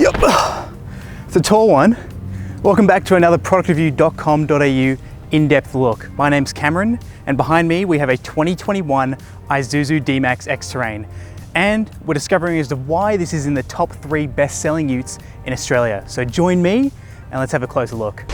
Yep, it's a tall one. Welcome back to another productreview.com.au in-depth look. My name's Cameron, and behind me we have a 2021 Isuzu D-MAX X-TERRAIN. And we're discovering as to why this is in the top 3 best-selling utes in Australia. So join me and let's have a closer look.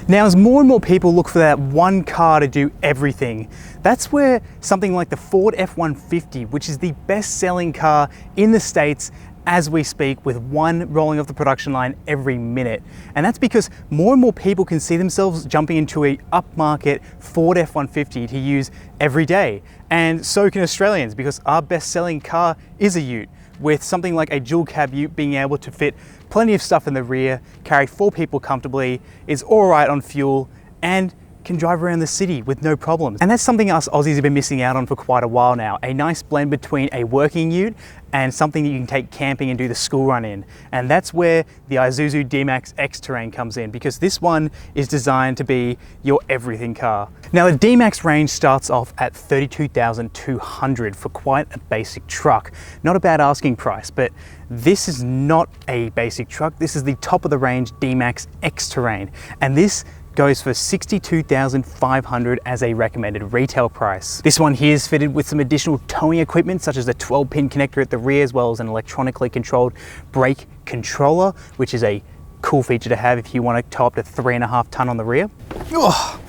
Now, as more and more people look for that one car to do everything, that's where something like the Ford F-150, which is the best-selling car in the States as we speak, with one rolling off the production line every minute. And that's because more and more people can see themselves jumping into a upmarket Ford F-150 to use every day. And so can Australians, because our best-selling car is a ute, with something like a dual cab ute being able to fit plenty of stuff in the rear, carry 4 people comfortably, is all right on fuel, and can drive around the city with no problems. And that's something us Aussies have been missing out on for quite a while now. A nice blend between a working ute and something that you can take camping and do the school run in. And that's where the Isuzu D-MAX X-TERRAIN comes in, because this one is designed to be your everything car. Now, the D-MAX range starts off at $32,200 for quite a basic truck. Not a bad asking price, but this is not a basic truck. This is the top of the range D-MAX X-TERRAIN. And this goes for $62,500 as a recommended retail price. This one here is fitted with some additional towing equipment, such as a 12-pin connector at the rear, as well as an electronically controlled brake controller, which is a cool feature to have if you want to tow up to 3.5 ton on the rear. Oh.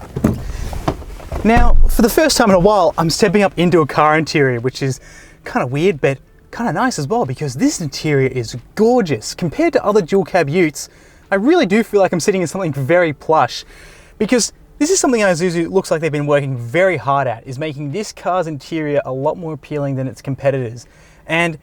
Now, for the first time in a while, I'm stepping up into a car interior, which is kind of weird, but kind of nice as well, because this interior is gorgeous. Compared to other dual cab utes, I really do feel like I'm sitting in something very plush, because this is something Isuzu looks like they've been working very hard at, is making this car's interior a lot more appealing than its competitors. And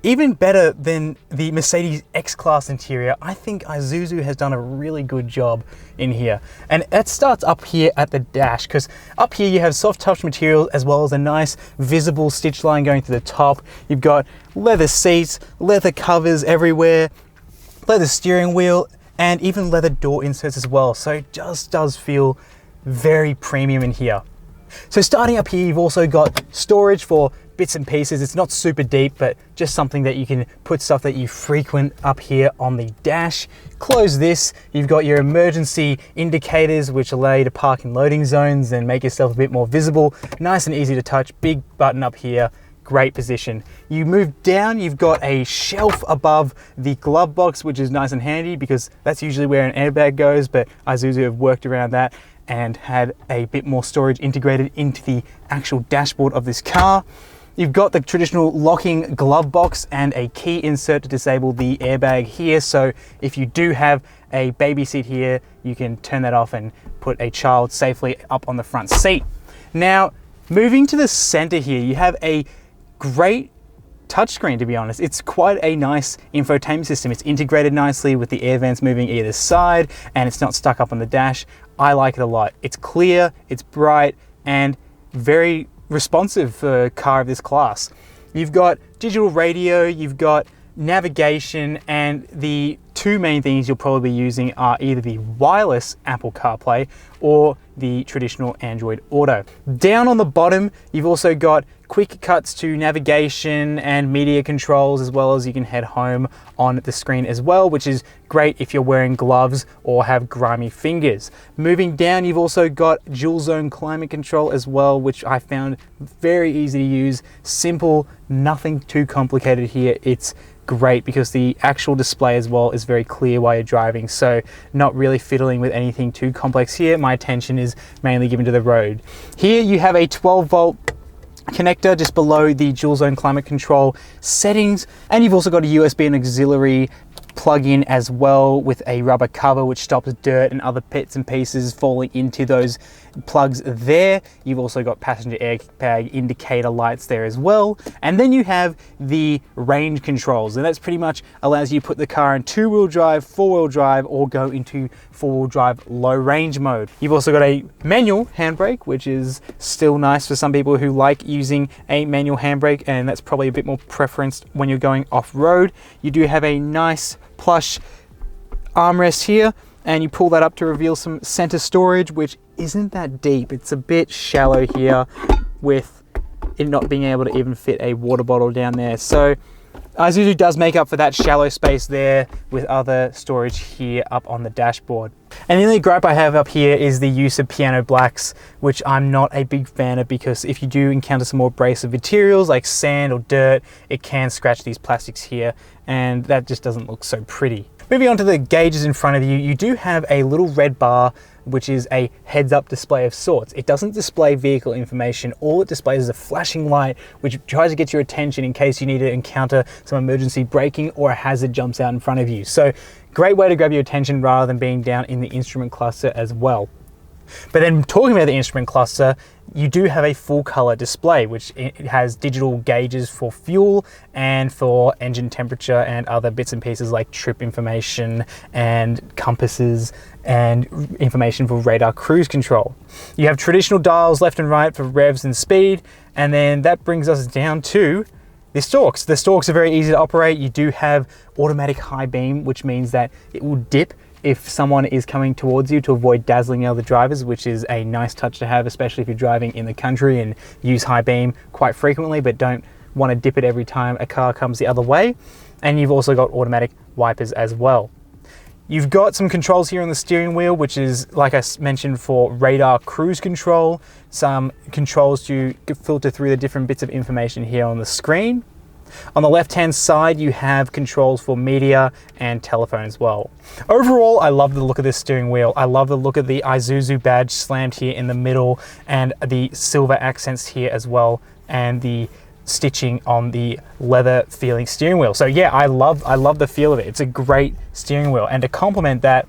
even better than the Mercedes X-Class interior, I think Isuzu has done a really good job in here. And that starts up here at the dash, because up here you have soft touch materials as well as a nice visible stitch line going to the top. You've got leather seats, leather covers everywhere, leather steering wheel, and even leather door inserts as well. So it just does feel very premium in here. So starting up here, you've also got storage for bits and pieces. It's not super deep, but just something that you can put stuff that you frequent up here on the dash. Close this, you've got your emergency indicators, which allow you to park in loading zones and make yourself a bit more visible. Nice and easy to touch, big button up here. Great position. You move down, you've got a shelf above the glove box, which is nice and handy because that's usually where an airbag goes, but Isuzu have worked around that and had a bit more storage integrated into the actual dashboard of this car. You've got the traditional locking glove box and a key insert to disable the airbag here. So if you do have a baby seat here, you can turn that off and put a child safely up on the front seat. Now, moving to the center here, you have a great touchscreen, to be honest. It's quite a nice infotainment system. It's integrated nicely with the air vents moving either side, and it's not stuck up on the dash. I like it a lot. It's clear, it's bright, and very responsive for a car of this class. You've got digital radio, you've got navigation, and the 2 main things you'll probably be using are either the wireless Apple CarPlay or the traditional Android Auto. Down on the bottom, you've also got quick cuts to navigation and media controls, as well as you can head home on the screen as well, which is great if you're wearing gloves or have grimy fingers. Moving down, you've also got dual zone climate control as well, which I found very easy to use. Simple, nothing too complicated here. It's great because the actual display as well is very clear while you're driving, so not really fiddling with anything too complex here. My attention is mainly given to the road. Here you have a 12-volt connector just below the dual zone climate control settings, and you've also got a USB and auxiliary plug-in as well, with a rubber cover which stops dirt and other bits and pieces falling into those plugs there. You've also got passenger airbag indicator lights there as well. And then you have the range controls, and that's pretty much allows you to put the car in 2-wheel drive, 4-wheel drive, or go into 4-wheel drive low range mode. You've also got a manual handbrake, which is still nice for some people who like using a manual handbrake, and that's probably a bit more preferenced when you're going off-road. You do have a nice plush armrest here, and you pull that up to reveal some center storage, which isn't that deep. It's a bit shallow here, with it not being able to even fit a water bottle down there. So Isuzu does make up for that shallow space there with other storage here up on the dashboard. And the only gripe I have up here is the use of piano blacks, which I'm not a big fan of, because if you do encounter some more abrasive materials like sand or dirt, it can scratch these plastics here, and that just doesn't look so pretty. Moving on to the gauges in front of you, you do have a little red bar, which is a heads-up display of sorts. It doesn't display vehicle information. All it displays is a flashing light, which tries to get your attention in case you need to encounter some emergency braking or a hazard jumps out in front of you. So great way to grab your attention rather than being down in the instrument cluster as well. But then talking about the instrument cluster, you do have a full color display, which it has digital gauges for fuel and for engine temperature and other bits and pieces like trip information and compasses and information for radar cruise control. You have traditional dials left and right for revs and speed, and then that brings us down to the stalks. The stalks are very easy to operate. You do have automatic high beam, which means that it will dip if someone is coming towards you to avoid dazzling other drivers, which is a nice touch to have, especially if you're driving in the country and use high beam quite frequently, but don't want to dip it every time a car comes the other way. And you've also got automatic wipers as well. You've got some controls here on the steering wheel, which is, like I mentioned, for radar cruise control, some controls to filter through the different bits of information here on the screen. On the left-hand side, you have controls for media and telephone as well. Overall, I love the look of this steering wheel. I love the look of the Isuzu badge slammed here in the middle and the silver accents here as well, and the stitching on the leather feeling steering wheel. So yeah, I love the feel of it. It's a great steering wheel. And to complement that,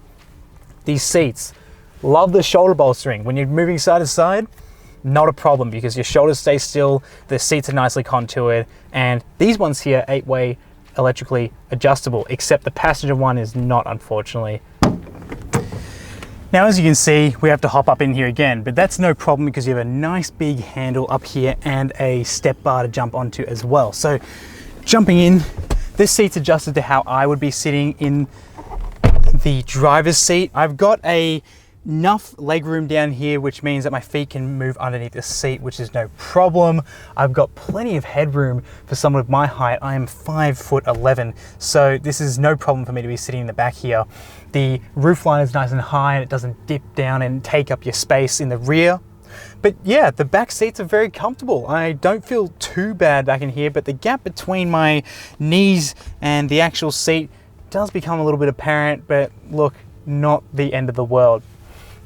these seats, love the shoulder bolstering. When you're moving side to side, not a problem because your shoulders stay still, the seats are nicely contoured, and these ones here, 8-way electrically adjustable, except the passenger one is not, unfortunately. Now, as you can see, we have to hop up in here again, but that's no problem because you have a nice big handle up here and a step bar to jump onto as well. So jumping in, this seat's adjusted to how I would be sitting in the driver's seat. I've got enough leg room down here, which means that my feet can move underneath the seat, which is no problem. I've got plenty of headroom for someone of my height. I am 5'11", so this is no problem for me to be sitting in the back here. The roofline is nice and high and it doesn't dip down and take up your space in the rear. But yeah, the back seats are very comfortable. I don't feel too bad back in here, but the gap between my knees and the actual seat does become a little bit apparent, but look, not the end of the world.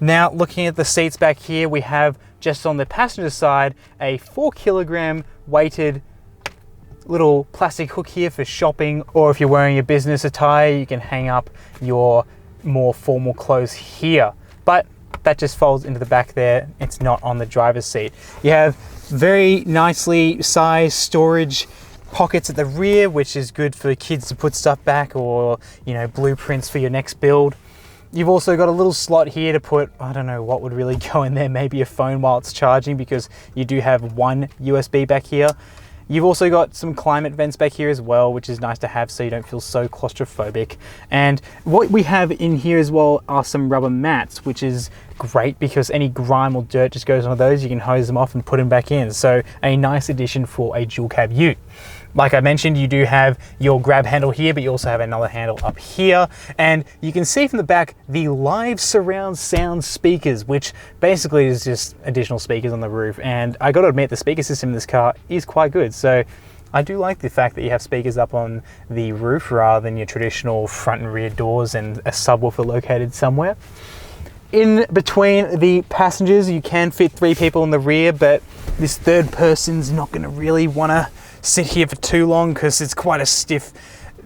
Now, looking at the seats back here, we have just on the passenger side a 4-kilogram weighted little plastic hook here for shopping, or if you're wearing your business attire, you can hang up your more formal clothes here. But that just folds into the back there. It's not on the driver's seat. You have very nicely sized storage pockets at the rear, which is good for kids to put stuff back, or, you know, blueprints for your next build. You've also got a little slot here to put, I don't know what would really go in there, maybe a phone while it's charging, because you do have one USB back here. You've also got some climate vents back here as well, which is nice to have so you don't feel so claustrophobic. And what we have in here as well are some rubber mats, which is great because any grime or dirt just goes on those. You can hose them off and put them back in. So a nice addition for a dual cab ute. Like I mentioned, you do have your grab handle here, but you also have another handle up here. And you can see from the back the live surround sound speakers, which basically is just additional speakers on the roof. And I got to admit, the speaker system in this car is quite good. So I do like the fact that you have speakers up on the roof rather than your traditional front and rear doors and a subwoofer located somewhere. In between the passengers, you can fit 3 people in the rear, but this third person's not going to really want to sit here for too long because it's quite a stiff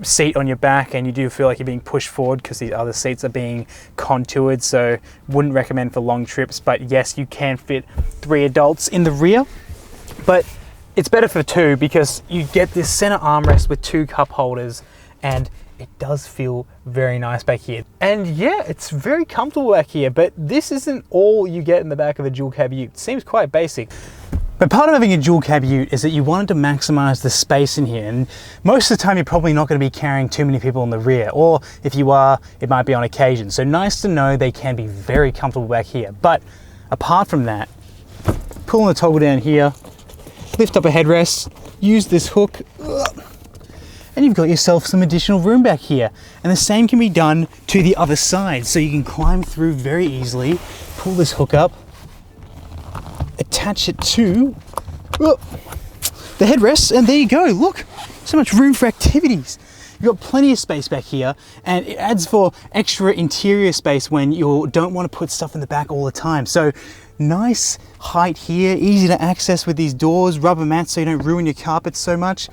seat on your back and you do feel like you're being pushed forward because these other seats are being contoured, so wouldn't recommend for long trips. But yes, you can fit 3 adults in the rear, but it's better for 2 because you get this center armrest with 2 cup holders and it does feel very nice back here. And yeah, it's very comfortable back here, but this isn't all you get in the back of a dual cab ute. It seems quite basic. But part of having a dual cab ute is that you wanted to maximize the space in here, and most of the time you're probably not going to be carrying too many people in the rear, or if you are, it might be on occasion. So nice to know they can be very comfortable back here. But apart from that, pulling the toggle down here, lift up a headrest, use this hook, and you've got yourself some additional room back here. And the same can be done to the other side. So you can climb through very easily, pull this hook up, attach it to the headrest, and there you go. Look, so much room for activities. You've got plenty of space back here, and it adds for extra interior space when you don't want to put stuff in the back all the time. So nice height here, easy to access with these doors, rubber mats so you don't ruin your carpets so much.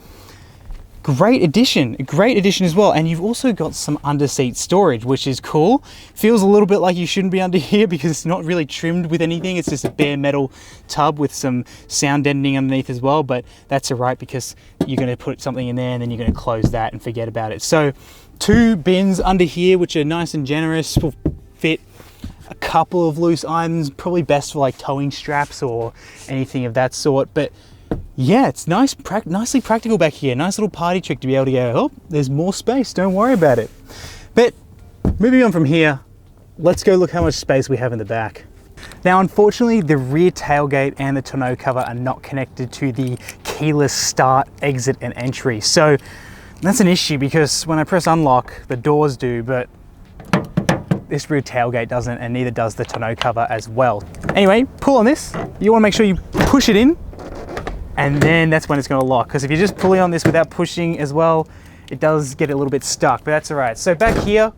Great addition as well. And you've also got some under-seat storage, which is cool. Feels a little bit like you shouldn't be under here because it's not really trimmed with anything. It's just a bare metal tub with some sound deadening underneath as well, but that's all right because you're going to put something in there and then you're going to close that and forget about it. So 2 bins under here, which are nice and generous, will fit a couple of loose items, probably best for like towing straps or anything of that sort. But yeah, it's nicely practical back here. Nice little party trick to be able to go, oh, there's more space, don't worry about it. But moving on from here, let's go look how much space we have in the back. Now, unfortunately, the rear tailgate and the tonneau cover are not connected to the keyless start, exit, and entry. So that's an issue because when I press unlock, the doors do, but this rear tailgate doesn't, and neither does the tonneau cover as well. Anyway, pull on this. You want to make sure you push it in, and then that's when it's going to lock. Because if you're just pulling on this without pushing as well, it does get a little bit stuck, but that's all right. So back here,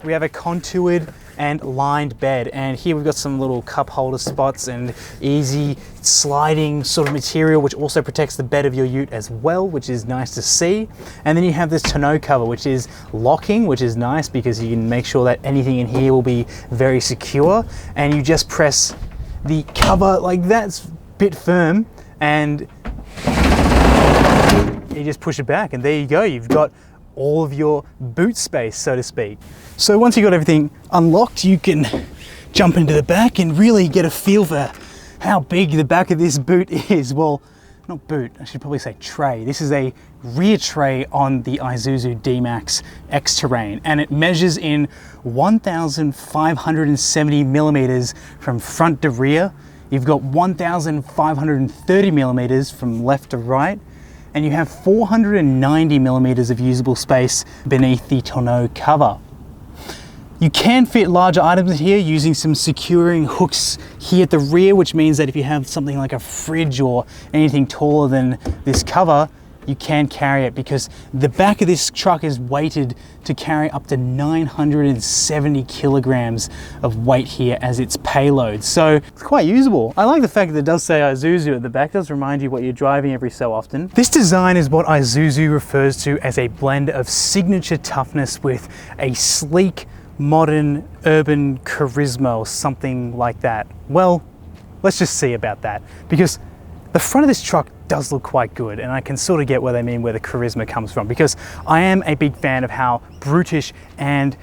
we have a contoured and lined bed, and here we've got some little cup holder spots and easy sliding sort of material, which also protects the bed of your ute as well, which is nice to see. And then you have this tonneau cover, which is locking, which is nice because you can make sure that anything in here will be very secure, and you just press the cover like that. It's a bit firm, and you just push it back, and there you go. You've got all of your boot space, so to speak. So once you've got everything unlocked, you can jump into the back and really get a feel for how big the back of this boot is. Well, not boot, I should probably say tray. This is a rear tray on the Isuzu D-MAX X-TERRAIN, and it measures in 1,570 millimeters from front to rear. You've got 1,530 millimeters from left to right, and you have 490 millimeters of usable space beneath the tonneau cover. You can fit larger items here using some securing hooks here at the rear, which means that if you have something like a fridge or anything taller than this cover, you can carry it, because the back of this truck is weighted to carry up to 970 kilograms of weight here as its payload. So it's quite usable. I like the fact that it does say Isuzu at the back. It does remind you what you're driving every so often. This design is what Isuzu refers to as a blend of signature toughness with a sleek, modern, urban charisma, or something like that. Well, let's just see about that, because the front of this truck does look quite good, and I can sort of get where they mean where the charisma comes from, because I am a big fan of how brutish and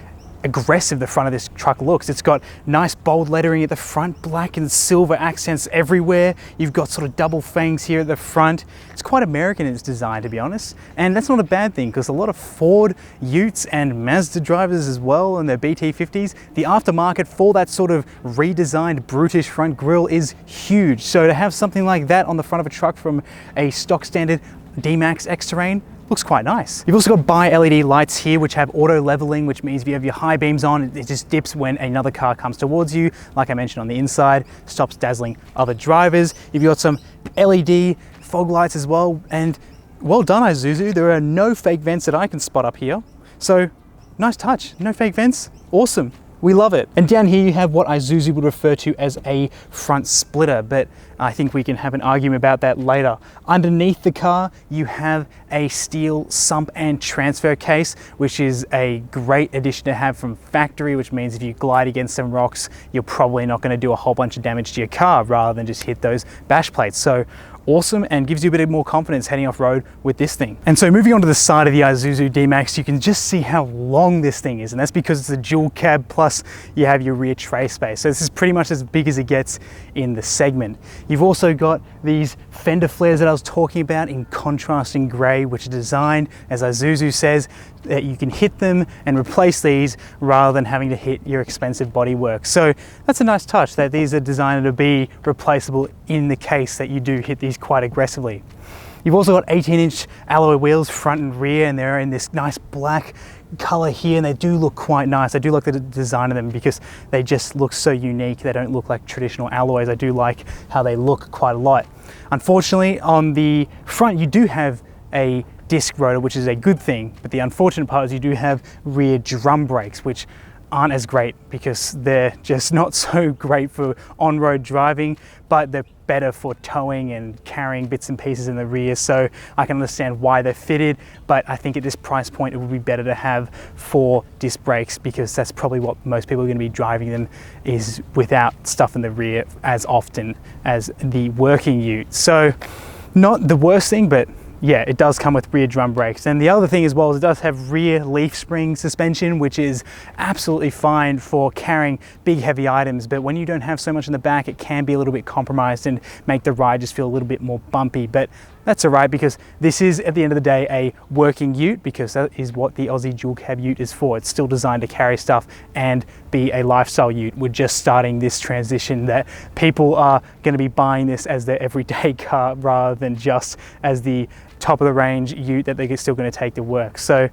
aggressive the front of this truck looks. It's got nice bold lettering at the front, black and silver accents everywhere. You've got sort of double fangs here at the front. It's quite American in its design, to be honest, and that's not a bad thing, because a lot of Ford Utes and Mazda drivers as well, and their BT50s, the aftermarket for that sort of redesigned brutish front grille is huge. So to have something like that on the front of a truck from a stock standard D-MAX X-TERRAIN looks quite nice. You've also got bi-LED lights here, which have auto leveling, which means if you have your high beams on, it just dips when another car comes towards you. Like I mentioned on the inside, stops dazzling other drivers. You've got some LED fog lights as well, and well done, Isuzu. There are no fake vents that I can spot up here. So nice touch, no fake vents, awesome. We love it. And down here you have what Isuzu would refer to as a front splitter, but I think we can have an argument about that later. Underneath the car, you have a steel sump and transfer case, which is a great addition to have from factory, which means if you glide against some rocks, you're probably not going to do a whole bunch of damage to your car rather than just hit those bash plates. So awesome, and gives you a bit more confidence heading off road with this thing. And so moving on to the side of the Isuzu D-MAX, you can just see how long this thing is, and that's because it's a dual cab, plus you have your rear tray space. So this is pretty much as big as it gets in the segment. You've also got these fender flares that I was talking about in contrasting grey, which are designed, as Isuzu says, that you can hit them and replace these rather than having to hit your expensive bodywork. So that's a nice touch, that these are designed to be replaceable in the case that you do hit these quite aggressively. You've also got 18-inch alloy wheels front and rear, and they're in this nice black color here, and they do look quite nice. I do like the design of them because they just look so unique. They don't look like traditional alloys. I do like how they look quite a lot. Unfortunately, on the front you do have a disc rotor, which is a good thing, but the unfortunate part is you do have rear drum brakes, which aren't as great because they're just not so great for on-road driving, but they're better for towing and carrying bits and pieces in the rear. So I can understand why they're fitted, but I think at this price point it would be better to have 4 disc brakes, because that's probably what most people are going to be driving them, is without stuff in the rear as often as the working ute. So not the worst thing, but yeah, it does come with rear drum brakes. And the other thing as well is it does have rear leaf spring suspension, which is absolutely fine for carrying big heavy items, but when you don't have so much in the back, it can be a little bit compromised and make the ride just feel a little bit more bumpy. But that's all right, because this is, at the end of the day, a working ute, because that is what the Aussie dual cab ute is for. It's still designed to carry stuff and be a lifestyle ute. We're just starting this transition that people are going to be buying this as their everyday car rather than just as the top of the range ute that they're still going to take to work. So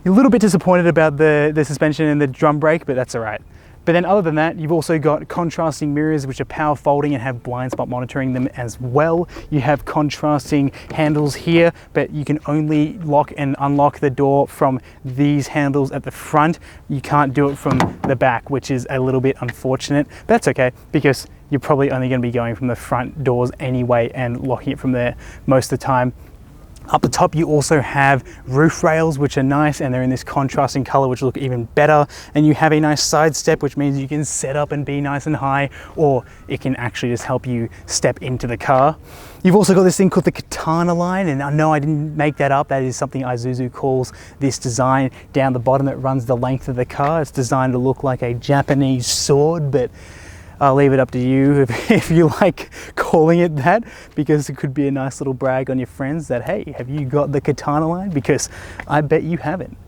a little bit disappointed about the suspension and the drum brake, but that's all right. But then other than that, you've also got contrasting mirrors, which are power folding and have blind spot monitoring them as well. You have contrasting handles here, but you can only lock and unlock the door from these handles at the front. You can't do it from the back, which is a little bit unfortunate. But that's okay, because you're probably only going to be going from the front doors anyway and locking it from there most of the time. Up the top, you also have roof rails, which are nice, and they're in this contrasting color, which look even better. And you have a nice side step, which means you can set up and be nice and high, or it can actually just help you step into the car. You've also got this thing called the Katana line, and I know I didn't make that up. That is something Isuzu calls this design down the bottom that runs the length of the car. It's designed to look like a Japanese sword, but I'll leave it up to you if you like calling it that, because it could be a nice little brag on your friends that, hey, have you got the Katana line? Because I bet you haven't.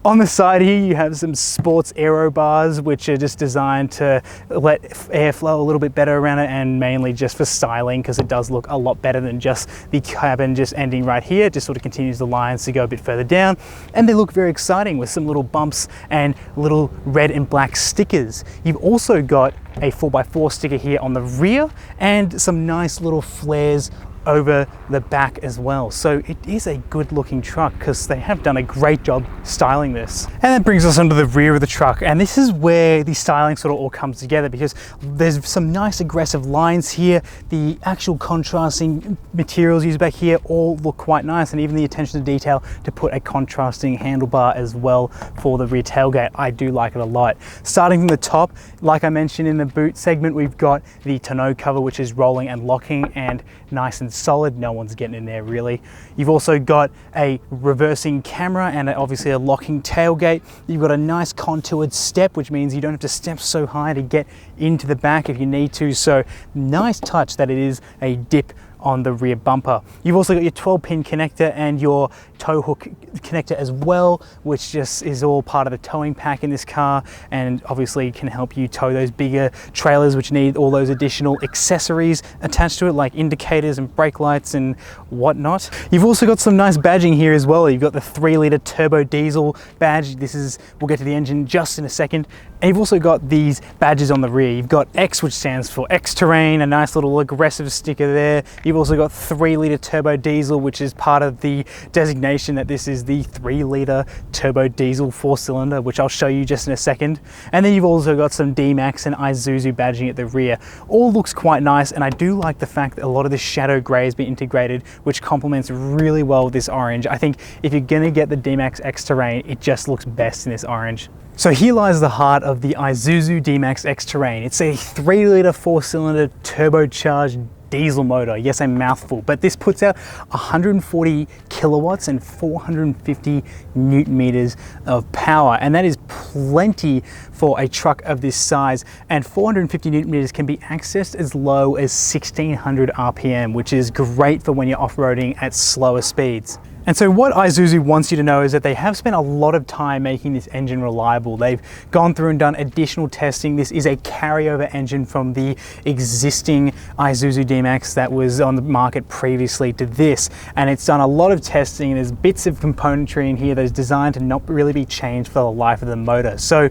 On the side here, you have some sports aero bars, which are just designed to let air flow a little bit better around it, and mainly just for styling, because it does look a lot better than just the cabin just ending right here. It just sort of continues the lines to go a bit further down, and they look very exciting with some little bumps and little red and black stickers. You've also got a 4x4 sticker here on the rear and some nice little flares over the back as well. So it is a good looking truck, because they have done a great job styling this. And that brings us onto the rear of the truck, and this is where the styling sort of all comes together, because there's some nice aggressive lines here. The actual contrasting materials used back here all look quite nice, and even the attention to detail to put a contrasting handlebar as well for the rear tailgate. I do like it a lot. Starting from the top, like I mentioned in the boot segment, we've got the tonneau cover, which is rolling and locking and nice and solid. No one's getting in there really. You've also got a reversing camera and obviously a locking tailgate. You've got a nice contoured step, which means you don't have to step so high to get into the back if you need to. So nice touch that it is a dip on the rear bumper. You've also got your 12-pin connector and your tow hook connector as well, which just is all part of the towing pack in this car, and obviously can help you tow those bigger trailers which need all those additional accessories attached to it, like indicators and brake lights and whatnot. You've also got some nice badging here as well. You've got the 3-litre turbo diesel badge. This is, we'll get to the engine just in a second. And you've also got these badges on the rear. You've got X, which stands for X-TERRAIN, a nice little aggressive sticker there. You've also got 3-litre turbo diesel, which is part of the designation that this is the 3-litre turbo diesel 4-cylinder, which I'll show you just in a second. And then you've also got some D-MAX and Isuzu badging at the rear. All looks quite nice, and I do like the fact that a lot of this shadow grey has been integrated, which complements really well with this orange. I think if you're gonna get the D-MAX X-TERRAIN, it just looks best in this orange. So here lies the heart of the Isuzu D-MAX X-TERRAIN. It's a 3-litre 4-cylinder turbocharged diesel motor. Yes, a mouthful, but this puts out 140 kilowatts and 450 newton meters of power, and that is plenty for a truck of this size. And 450 newton meters can be accessed as low as 1600 RPM, which is great for when you're off-roading at slower speeds. And so what Isuzu wants you to know is that they have spent a lot of time making this engine reliable. They've gone through and done additional testing. This is a carryover engine from the existing Isuzu D-MAX that was on the market previously to this. And it's done a lot of testing. There's bits of componentry in here that's designed to not really be changed for the life of the motor. So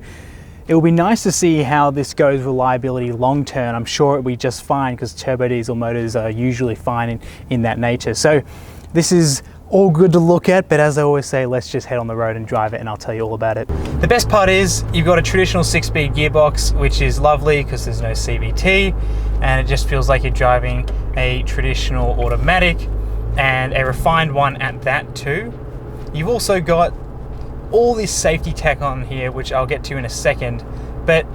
it will be nice to see how this goes reliability long term. I'm sure it'll be just fine because turbo diesel motors are usually fine in that nature. So this is all good to look at, but as I always say, let's just head on the road and drive it and I'll tell you all about it. The best part is you've got a traditional 6-speed gearbox, which is lovely because there's no CVT, and it just feels like you're driving a traditional automatic, and a refined one at that too. You've also got all this safety tech on here, which I'll get to in a second, but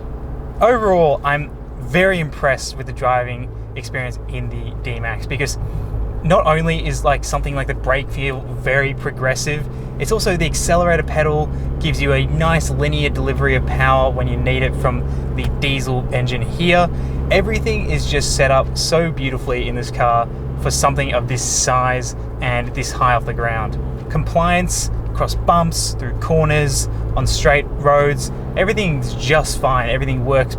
overall I'm very impressed with the driving experience in the D-MAX, because not only is like something like the brake feel very progressive, it's also the accelerator pedal gives you a nice linear delivery of power when you need it from the diesel engine here. Everything is just set up so beautifully in this car for something of this size and this high off the ground. Compliance across bumps, through corners, on straight roads, everything's just fine. Everything works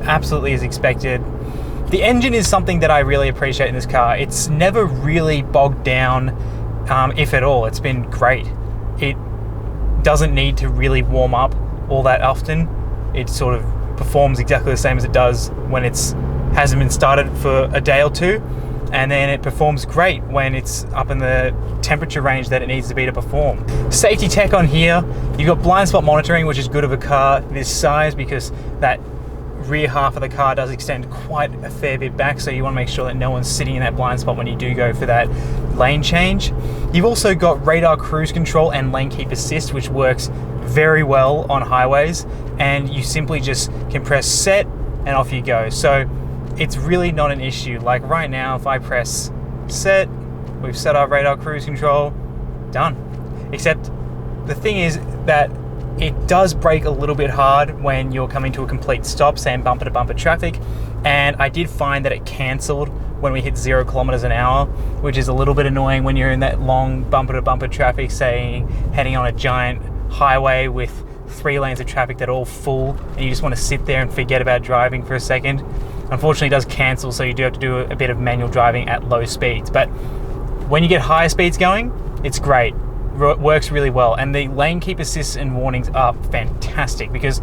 absolutely as expected. The engine is something that I really appreciate in this car. It's never really bogged down, if at all. It's been great. It doesn't need to really warm up all that often. It sort of performs exactly the same as it does when it hasn't been started for a day or two, and then it performs great when it's up in the temperature range that it needs to be to perform. Safety tech on here, you've got blind spot monitoring, which is good of a car this size because that rear half of the car does extend quite a fair bit back, so you want to make sure that no one's sitting in that blind spot when you do go for that lane change. You've also got radar cruise control and lane keep assist, which works very well on highways, and you simply just can press set and off you go. So it's really not an issue. Like right now, if I press set, we've set our radar cruise control, done. Except the thing is that it does brake a little bit hard when you're coming to a complete stop, say in bumper to bumper traffic, and I did find that it cancelled when we hit 0 kilometers an hour, which is a little bit annoying when you're in that long bumper to bumper traffic, say heading on a giant highway with 3 lanes of traffic that are all full, and you just want to sit there and forget about driving for a second. Unfortunately, it does cancel, so you do have to do a bit of manual driving at low speeds, but when you get higher speeds going, it's great. Works really well, and the lane keep assist and warnings are fantastic because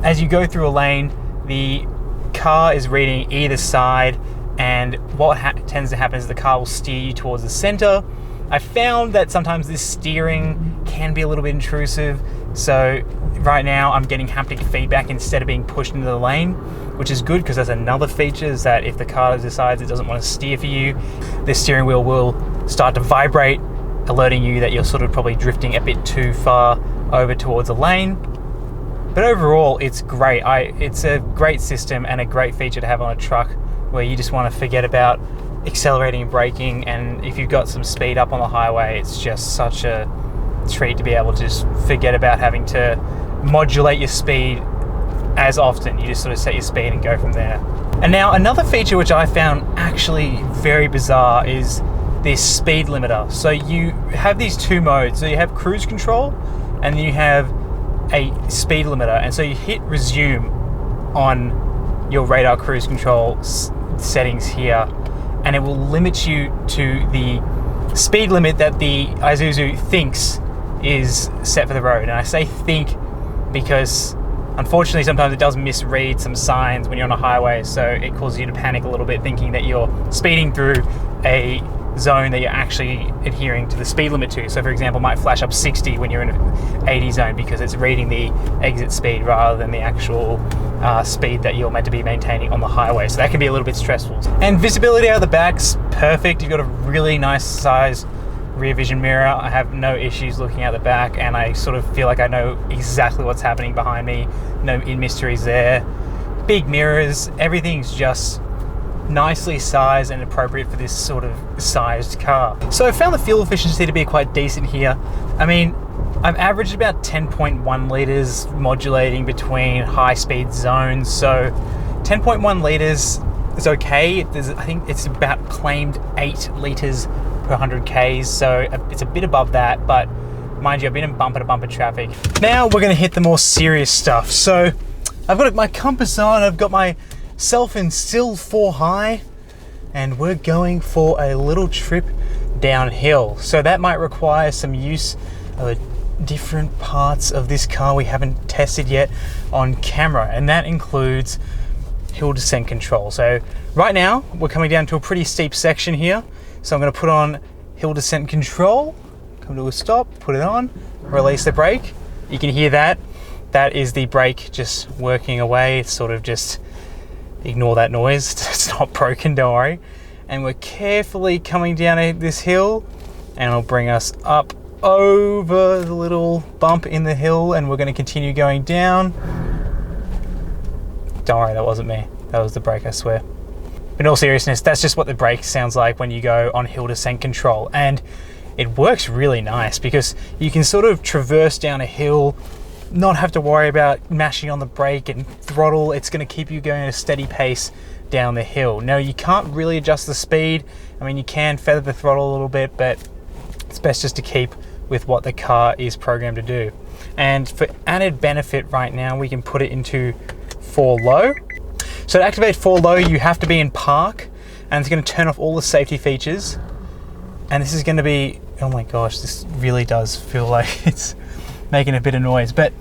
as you go through a lane, the car is reading either side, and what tends to happen is the car will steer you towards the center. I found that sometimes this steering can be a little bit intrusive, so right now I'm getting haptic feedback instead of being pushed into the lane, which is good because that's another feature, is that if the car decides it doesn't want to steer for you, the steering wheel will start to vibrate, alerting you that you're sort of probably drifting a bit too far over towards a lane. But overall, it's great. It's a great system and a great feature to have on a truck where you just want to forget about accelerating and braking, and if you've got some speed up on the highway, it's just such a treat to be able to just forget about having to modulate your speed as often. You just sort of set your speed and go from there. And now another feature which I found actually very bizarre is this speed limiter. So you have these 2 modes. So you have cruise control and then you have a speed limiter, and so you hit resume on your radar cruise control settings here, and it will limit you to the speed limit that the Isuzu thinks is set for the road. And I say think because unfortunately sometimes it does misread some signs when you're on a highway, so it causes you to panic a little bit thinking that you're speeding through a zone that you're actually adhering to the speed limit to. So for example, it might flash up 60 when you're in an 80 zone because it's reading the exit speed rather than the actual speed that you're meant to be maintaining on the highway. So that can be a little bit stressful. And visibility out of the back's perfect. You've got a really nice size rear vision mirror. I have no issues looking out the back, and I sort of feel like I know exactly what's happening behind me. No mysteries there. Big mirrors, everything's just nicely sized and appropriate for this sort of sized car. So I found the fuel efficiency to be quite decent here. I mean, I've averaged about 10.1 litres modulating between high speed zones. So 10.1 litres is okay. I think it's about claimed 8 litres per 100 Ks, so it's a bit above that, but mind you, I've been in bumper to bumper traffic. Now we're gonna hit the more serious stuff. So I've got my compass on, I've got myself in still 4 high, and we're going for a little trip downhill. So that might require some use of different parts of this car we haven't tested yet on camera, and that includes hill descent control. So right now we're coming down to a pretty steep section here, so I'm going to put on hill descent control, come to a stop, put it on, release the brake. You can hear that. That is the brake just working away. It's sort of just, ignore that noise, it's not broken, don't worry. And we're carefully coming down this hill, and it'll bring us up over the little bump in the hill, and we're going to continue going down. Don't worry, that wasn't me. That was the brake, I swear. But in all seriousness, that's just what the brake sounds like when you go on hill descent control. And it works really nice because you can sort of traverse down a hill, not have to worry about mashing on the brake and throttle. It's going to keep you going at a steady pace down the hill. Now, you can't really adjust the speed. I mean, you can feather the throttle a little bit, but it's best just to keep with what the car is programmed to do. And for added benefit right now, we can put it into 4 low. So to activate 4 low, you have to be in park, and it's going to turn off all the safety features. And this is going to be, oh my gosh, this really does feel like it's making a bit of noise. But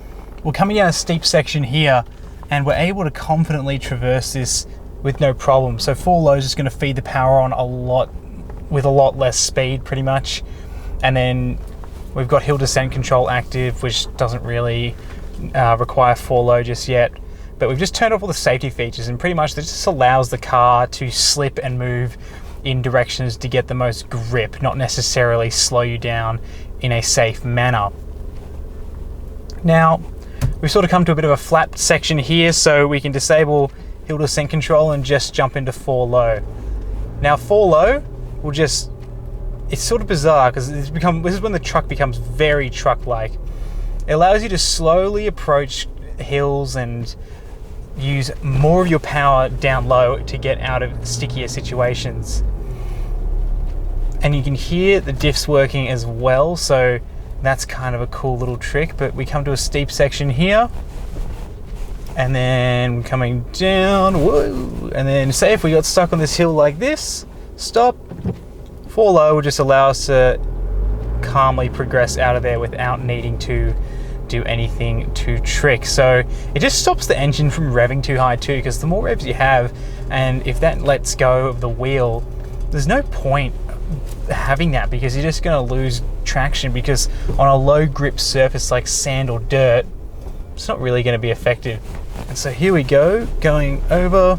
we're coming down a steep section here, and we're able to confidently traverse this with no problem. So 4 low is just going to feed the power on with a lot less speed, pretty much. And then we've got hill descent control active, which doesn't really require 4 low just yet. But we've just turned off all the safety features, and pretty much this just allows the car to slip and move in directions to get the most grip, not necessarily slow you down in a safe manner. Now, we've sort of come to a bit of a flat section here, so we can disable hill descent control and just jump into 4 low. Now 4 low will just, it's sort of bizarre because this is when the truck becomes very truck-like. It allows you to slowly approach hills and use more of your power down low to get out of stickier situations. And you can hear the diffs working as well, so that's kind of a cool little trick. But we come to a steep section here, and then coming down, whoa, and then say if we got stuck on this hill like this, stop, 4 low will just allow us to calmly progress out of there without needing to do anything too trick. So it just stops the engine from revving too high too, because the more revs you have, and if that lets go of the wheel, there's no point having that, because you're just going to lose traction, because on a low grip surface like sand or dirt, it's not really going to be effective. And so here we go, going over.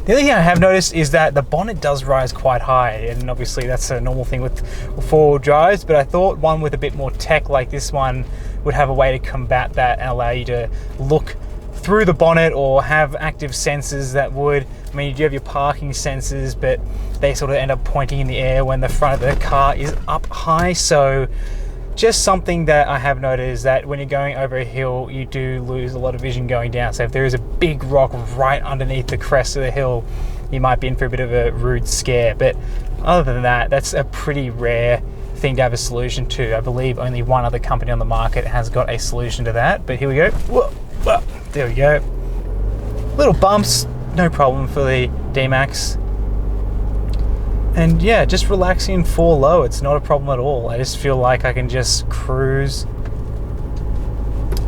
The other thing I have noticed is that the bonnet does rise quite high, and obviously that's a normal thing with 4-wheel drives, but I thought one with a bit more tech like this one would have a way to combat that and allow you to look through the bonnet or have active sensors that would, I mean, you do have your parking sensors, but they sort of end up pointing in the air when the front of the car is up high. So just something that I have noticed is that when you're going over a hill, you do lose a lot of vision going down. So if there is a big rock right underneath the crest of the hill, you might be in for a bit of a rude scare. But other than that, that's a pretty rare thing to have a solution to. I believe only one other company on the market has got a solution to that. But here we go. Whoa, whoa, there we go. Little bumps, no problem for the D-MAX. And yeah, just relaxing in 4 low, it's not a problem at all. I just feel like I can just cruise,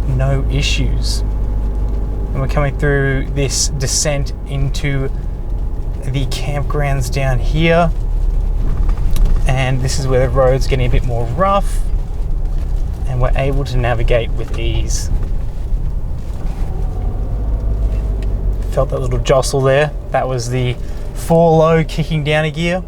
no issues. And we're coming through this descent into the campgrounds down here. And this is where the road's getting a bit more rough, and we're able to navigate with ease. Felt that little jostle there. That was the 4 low kicking down a gear.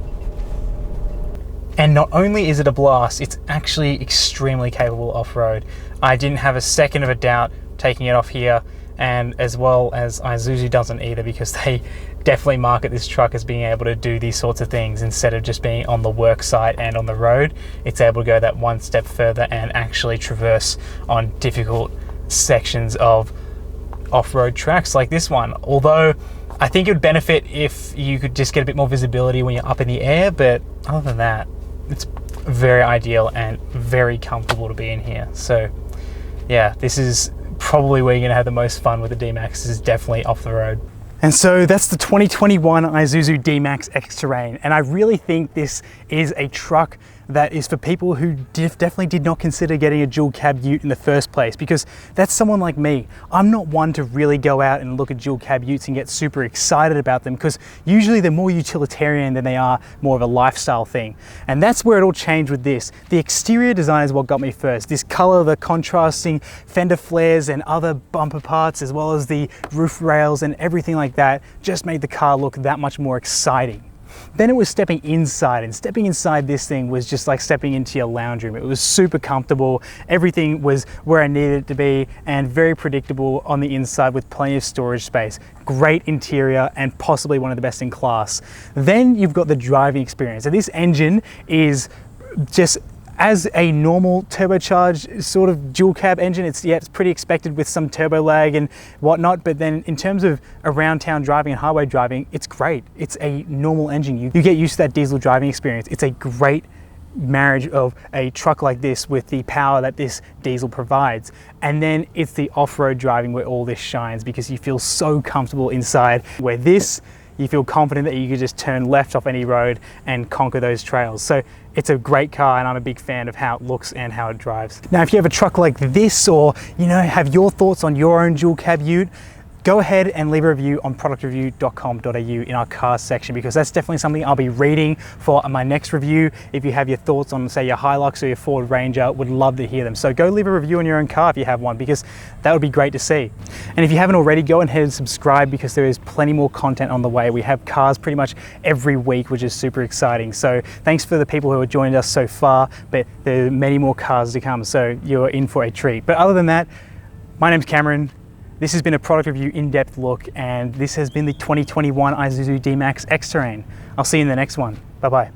And not only is it a blast, it's actually extremely capable off-road. I didn't have a second of a doubt taking it off here, and as well as Isuzu doesn't either, because they definitely market this truck as being able to do these sorts of things instead of just being on the work site and on the road. It's able to go that one step further and actually traverse on difficult sections of off-road tracks like this one. Although I think it would benefit if you could just get a bit more visibility when you're up in the air, but other than that, it's very ideal and very comfortable to be in here. So yeah, this is probably where you're gonna have the most fun with the D-MAX. This is definitely off the road. And so that's the 2021 Isuzu D-MAX X-TERRAIN. And I really think this is a truck that is for people who definitely did not consider getting a dual cab ute in the first place, because that's someone like me. I'm not one to really go out and look at dual cab utes and get super excited about them, because usually they're more utilitarian than they are more of a lifestyle thing. And that's where it all changed with this. The exterior design is what got me first. This color, the contrasting fender flares and other bumper parts, as well as the roof rails and everything like that, just made the car look that much more exciting. Then it was stepping inside, and stepping inside this thing was just like stepping into your lounge room. It was super comfortable. Everything was where I needed it to be and very predictable on the inside with plenty of storage space. Great interior and possibly one of the best in class. Then you've got the driving experience. So this engine is just as a normal turbocharged sort of dual cab engine. It's pretty expected with some turbo lag and whatnot, but then in terms of around town driving and highway driving, it's great. It's a normal engine. You get used to that diesel driving experience. It's a great marriage of a truck like this with the power that this diesel provides. And then it's the off-road driving where all this shines, because you feel so comfortable inside, where this, you feel confident that you could just turn left off any road and conquer those trails. So it's a great car, and I'm a big fan of how it looks and how it drives. Now, if you have a truck like this, or have your thoughts on your own dual cab ute, go ahead and leave a review on productreview.com.au in our cars section, because that's definitely something I'll be reading for my next review. If you have your thoughts on, say, your Hilux or your Ford Ranger, would love to hear them. So go leave a review on your own car if you have one, because that would be great to see. And if you haven't already, go ahead and subscribe, because there is plenty more content on the way. We have cars pretty much every week, which is super exciting. So thanks for the people who have joined us so far, but there are many more cars to come, so you're in for a treat. But other than that, my name's Cameron. This has been a product review in-depth look, and this has been the 2021 Isuzu D-MAX X-TERRAIN. I'll see you in the next one. Bye-bye.